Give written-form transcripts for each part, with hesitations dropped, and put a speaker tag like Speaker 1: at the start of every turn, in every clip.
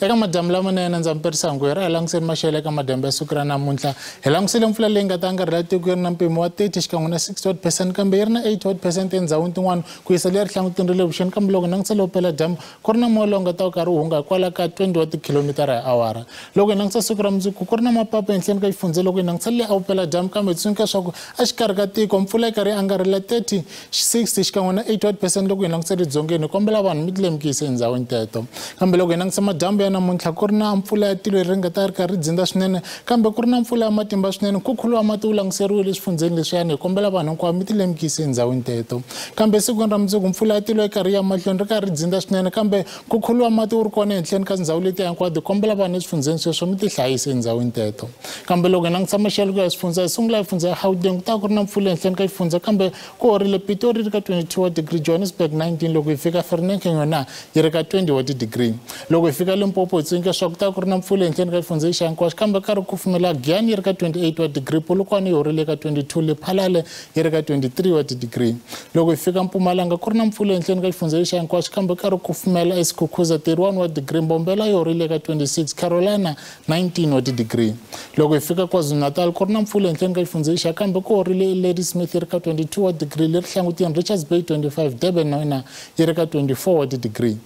Speaker 1: eka madyambu lamanene ndza mi perisa ngwera hi langutiseni maxelo eka madyambu ya siku ra namuntlha hi langutisile mpfula leyi nga ta angarhela tiko yi ri na mpimo wa 30 xikan'we na 60% kambe yi ri na 80% endhawini tin'wana ku yisa leri hlangutini ri le vuxeni kambe loko hi langutisa vupela dyambu ku ri na moya lowu nga ta wu karhi wu hunga kwala ka 20 wa tikhilomitara hi awara loko hi langutisa siku ra mundzuku ku ri na mapapa ehenhleni ka xifundze loko hi langutisa le a vupela dyambu kambe hi tsundzuka leswaku a xikarhi ka tiko mpfula yi karhi yi angarhela 30 60 xikan'we na 80% loko hi langutisa ridzongeni hi kombela vanhu mi tilemukise endhawini teto kambe loko hi langutisa madyambu ya namuntlha ku ri na mpfula ya tilo ri nga ta ri karhi ri dzinda swinene kambe ku ri na mpfula ya matimba swinene ku khuluwa mati wu languteriwile swifundzeni leswiyani hi kombela vanhu hinkwavo mi tilemukise endhawini teto kambe sikwini ra mundzuku mpfula ya tilo yi karhi ya mahlweni ri karhi ri dzinda swinene kambe ku khuluwa mati wu ri kona ehenhleni ka ndhawu letiya hinkwato hi kombela vanhu eswifundzeni sweswo mi tihlayise endhawini teto kambe loko hi langutisa maxelo ku ya swifundza hi sungula hi fundza ya Gauteng ku ta ku ri na mpfula ehenhleni ka xifundza kambe ku horile Pitori ri ka 22 wa degree Johannesburg 19 loko hi fika Vereeniging yona yi ri ka 20 wa degree loko hi fika Limpopo hi tsundzuka swa ku ta ku ri na mpfula ehenhleni ka xifundza xa hinkwaswo kambe karhi ku kufumela Giyani yi ri ka 28 wa degree Polokwane yi horile ka 22 Lephalale yi ri ka 23 wa degree loko hi fika Mpumalanga ku ri na mpfula ehenhleni ka xifundza xa hinkwaswo kambe karhi ku kufumela eSikhukhuza 31 wa degree Mbombela yi horile ka 26 Carolina 19 wa degree loko hi fika KwaZulu-Natal ku ri na mpfula ehenhleni ka xifundza xa kambe ku horile Ladysmith yi ri ka 22 wa degree leri hlangutini Richards Bay 25 Durban na yona yi ri ka 24 wa degree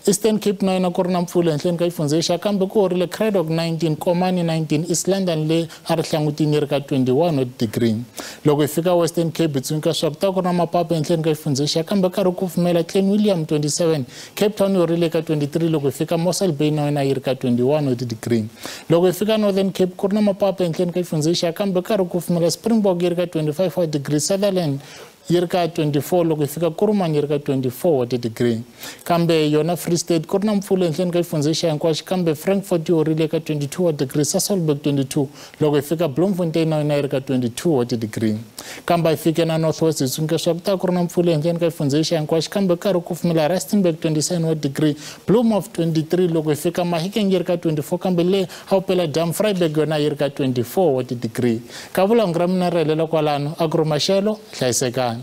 Speaker 1: Eastern Cape na yona ku ri na mpfula ehenhleni ka xifundza xa kambe ku horile Craddock 19 Komani 19 East London le a ri hlangutini yi ri ka 21 wa degree loko hi fika Western Cape hi tsundzuka swa ku ta ku ri na mapapa ehenhleni ka xifundza xa kambe karhi ku kufumela Clan William 27 Cape Town yi horile ka 23 loko hi fika Mossel Bay na yona yi ri ka 21 wa degree loko hi fika Northern Cape ku ri na mapapa ehenhleni ka xifundza xa kambe karhi ku kufumela Springbok yi ri ka 25 wa degree Sutherland yi ri ka 24 loko hi fika Kuruman yi ri ka 24 wa degree kambe yona Free State ku ri na mpfula ehenhleni ka xifundza xa hinkwaxo kambe Frankfurt yi horile ka 22 wa degree Sasolburg 22 loko hi fika Bloemfontein na yona yi ri ka 22 wa degree kambe hi fike na Northwest hi tsundzuka swa ku ta ku ri na mpfula ehenhleni ka xifundza xa hinkwaxo kambe karhi ku kufumela Rustenburg 27 wa degree Bloemhof 23 loko hi fika Mahikeng yi ri ka 24 kambe le a vupela dyambu Vryburg yona yi ri ka 24 wa degree ka vulawuri ra mina ri helela kwalano a ku ri maxelo hlayisekani